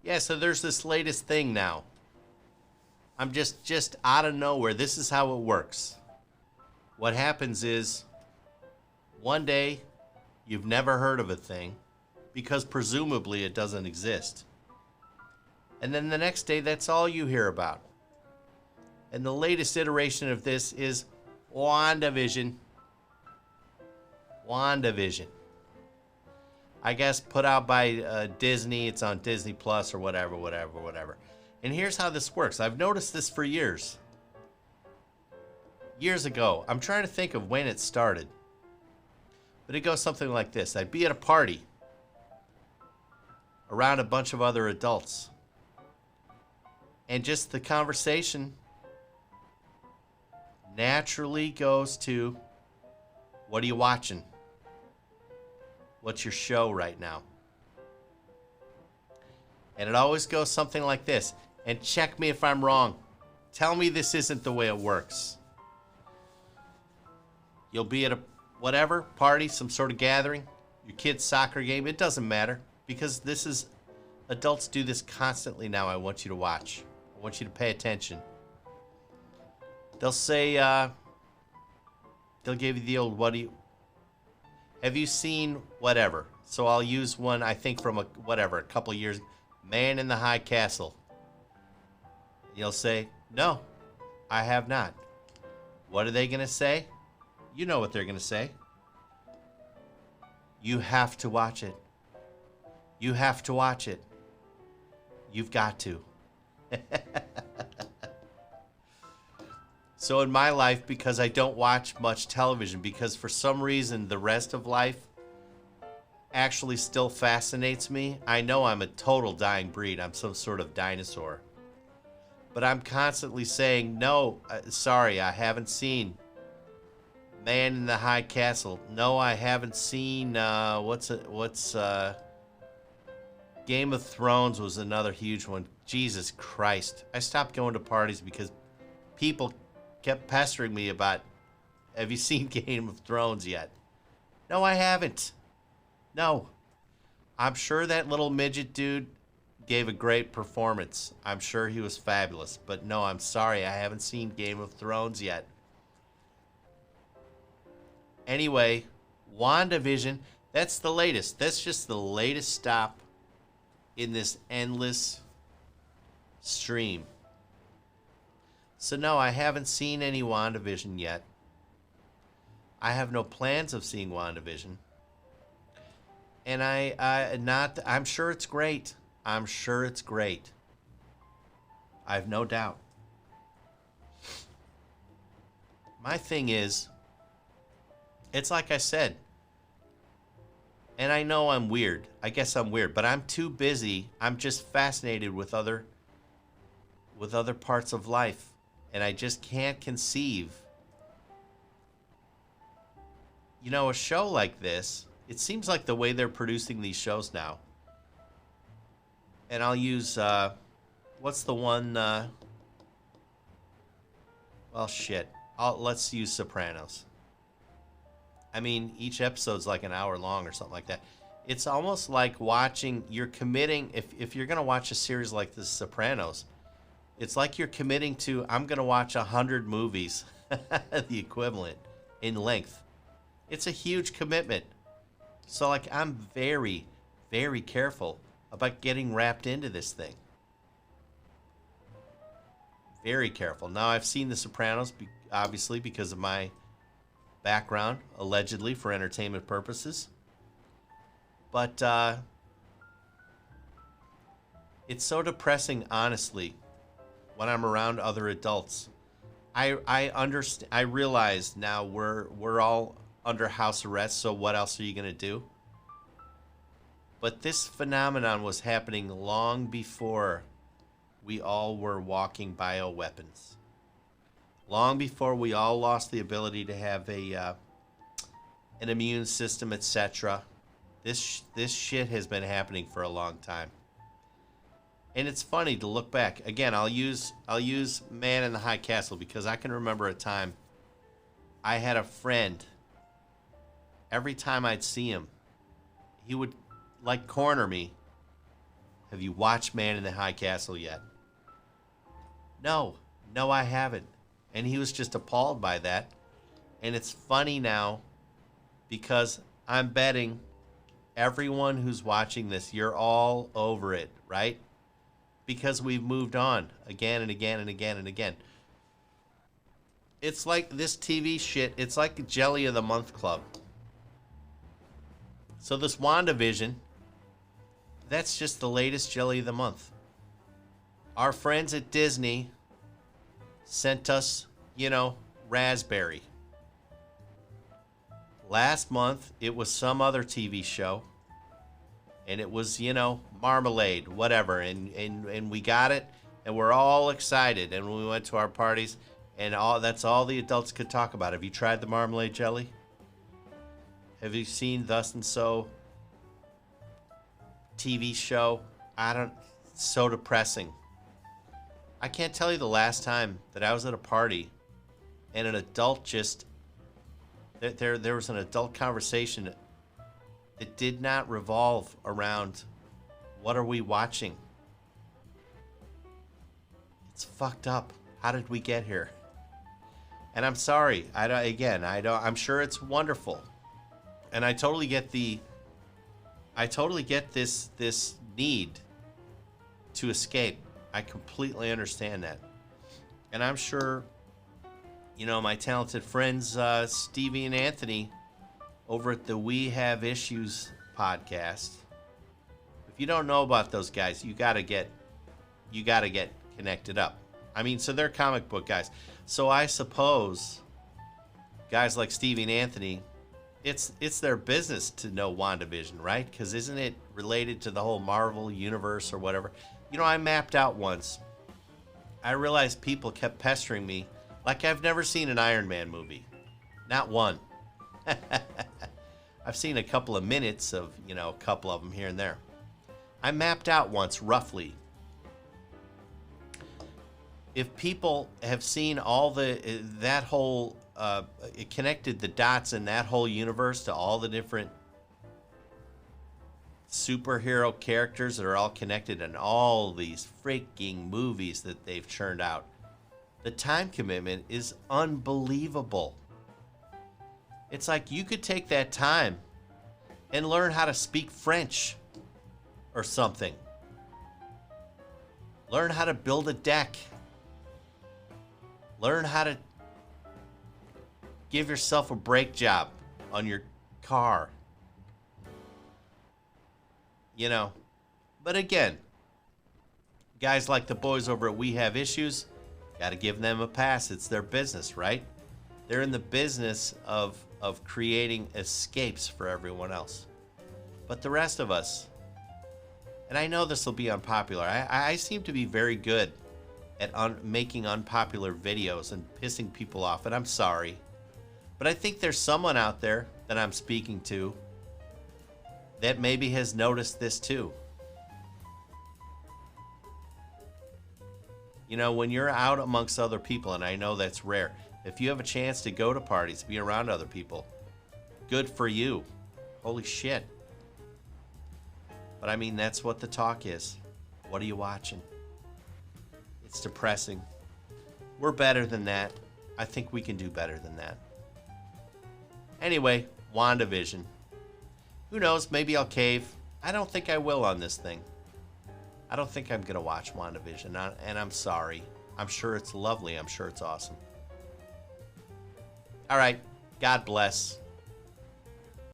Yeah, so there's this latest thing now. I'm just out of nowhere. This is how it works. What happens is one day you've never heard of a thing because presumably it doesn't exist. And then the next day that's all you hear about. And the latest iteration of this is WandaVision. WandaVision. I guess put out by Disney. It's on Disney Plus or whatever. And here's how this works. I've noticed this for years. Years ago. I'm trying to think of when it started. But it goes something like this. I'd be at a party around a bunch of other adults. And just the conversation naturally goes to, what are you watching? What's your show right now? And it always goes something like this. And check me if I'm wrong. Tell me this isn't the way it works. You'll be at a whatever, party, some sort of gathering, your kid's soccer game. It doesn't matter because this is, adults do this constantly now. I want you to watch. I want you to pay attention. They'll say, they'll give you the old, have you seen whatever? So I'll use one, I think from a couple of years, Man in the High Castle. You'll say, no, I have not. What are they going to say? You know what they're going to say. You have to watch it. You have to watch it. You've got to. So in my life, because I don't watch much television, because for some reason the rest of life actually still fascinates me, I know I'm a total dying breed. I'm some sort of dinosaur. But I'm constantly saying, no, sorry, I haven't seen Man in the High Castle. No, I haven't seen, Game of Thrones was another huge one. Jesus Christ. I stopped going to parties because people kept pestering me about, have you seen Game of Thrones yet? No, I haven't. No. I'm sure that little midget dude gave a great performance. I'm sure he was fabulous. But no, I'm sorry, I haven't seen Game of Thrones yet. Anyway, WandaVision, that's the latest. That's just the latest stop in this endless stream. So no, I haven't seen any WandaVision yet. I have no plans of seeing WandaVision. And I'm sure it's great. I'm sure it's great. I have no doubt. My thing is, it's like I said, and I know I'm weird. I guess I'm weird, but I'm too busy. I'm just fascinated with other parts of life, and I just can't conceive. You know, a show like this, it seems like the way they're producing these shows now. And I'll use, what's the one, let's use Sopranos. I mean, each episode's like an hour long or something like that. It's almost like watching, you're committing, if you're going to watch a series like The Sopranos, it's like you're committing to, I'm going to watch 100 movies, the equivalent, in length. It's a huge commitment. So, like, I'm very, very careful about getting wrapped into this thing. Very careful. Now, I've seen The Sopranos, obviously, because of my background, allegedly, for entertainment purposes. But it's so depressing, honestly, when I'm around other adults. I understand. I realize now we're all under house arrest, so what else are you going to do? But this phenomenon was happening long before we all were walking bioweapons. Long before we all lost the ability to have an immune system, etc. This shit has been happening for a long time. And it's funny to look back. Again, I'll use Man in the High Castle because I can remember a time I had a friend. Every time I'd see him, he would like corner me. Have you watched Man in the High Castle yet? No, I haven't. And he was just appalled by that. And it's funny now because I'm betting everyone who's watching this, you're all over it, right? Because we've moved on again and again and again and again. It's like this TV shit, it's like a Jelly of the Month Club. So this WandaVision, that's just the latest Jelly of the Month. Our friends at Disney sent us, raspberry. Last month, it was some other TV show. And it was, marmalade, whatever. And we got it, and we're all excited. And we went to our parties, and that's all the adults could talk about. Have you tried the marmalade jelly? Have you seen Thus and So TV show? It's so depressing. I can't tell you the last time that I was at a party and an adult there was an adult conversation that did not revolve around what are we watching. It's fucked up. How did we get here? And I'm sorry. I'm sure it's wonderful. And I totally get this need to escape. I completely understand that. And I'm sure, my talented friends, Stevie and Anthony, over at the We Have Issues podcast. If you don't know about those guys, you gotta get connected up. So they're comic book guys. So I suppose guys like Stevie and Anthony, it's their business to know WandaVision, right? Because isn't it related to the whole Marvel universe or whatever? I mapped out once. I realized people kept pestering me like I've never seen an Iron Man movie. Not one. I've seen a couple of minutes of, a couple of them here and there. I mapped out once, roughly. If people have seen all that whole, it connected the dots in that whole universe to all the different superhero characters that are all connected in all these freaking movies that they've churned out. The time commitment is unbelievable. It's like you could take that time and learn how to speak French or something. Learn how to build a deck. Learn how to give yourself a brake job on your car. But again, guys like the boys over at We Have Issues, got to give them a pass. It's their business, right? They're in the business of creating escapes for everyone else. But the rest of us, and I know this will be unpopular, I seem to be very good at making unpopular videos and pissing people off, and I'm sorry. But I think there's someone out there that I'm speaking to that maybe has noticed this too. When you're out amongst other people, and I know that's rare, if you have a chance to go to parties, be around other people, good for you. Holy shit. But that's what the talk is. What are you watching? It's depressing. We're better than that. I think we can do better than that. Anyway, WandaVision. Who knows? Maybe I'll cave. I don't think I will on this thing. I don't think I'm going to watch WandaVision, and I'm sorry. I'm sure it's lovely. I'm sure it's awesome. All right. God bless.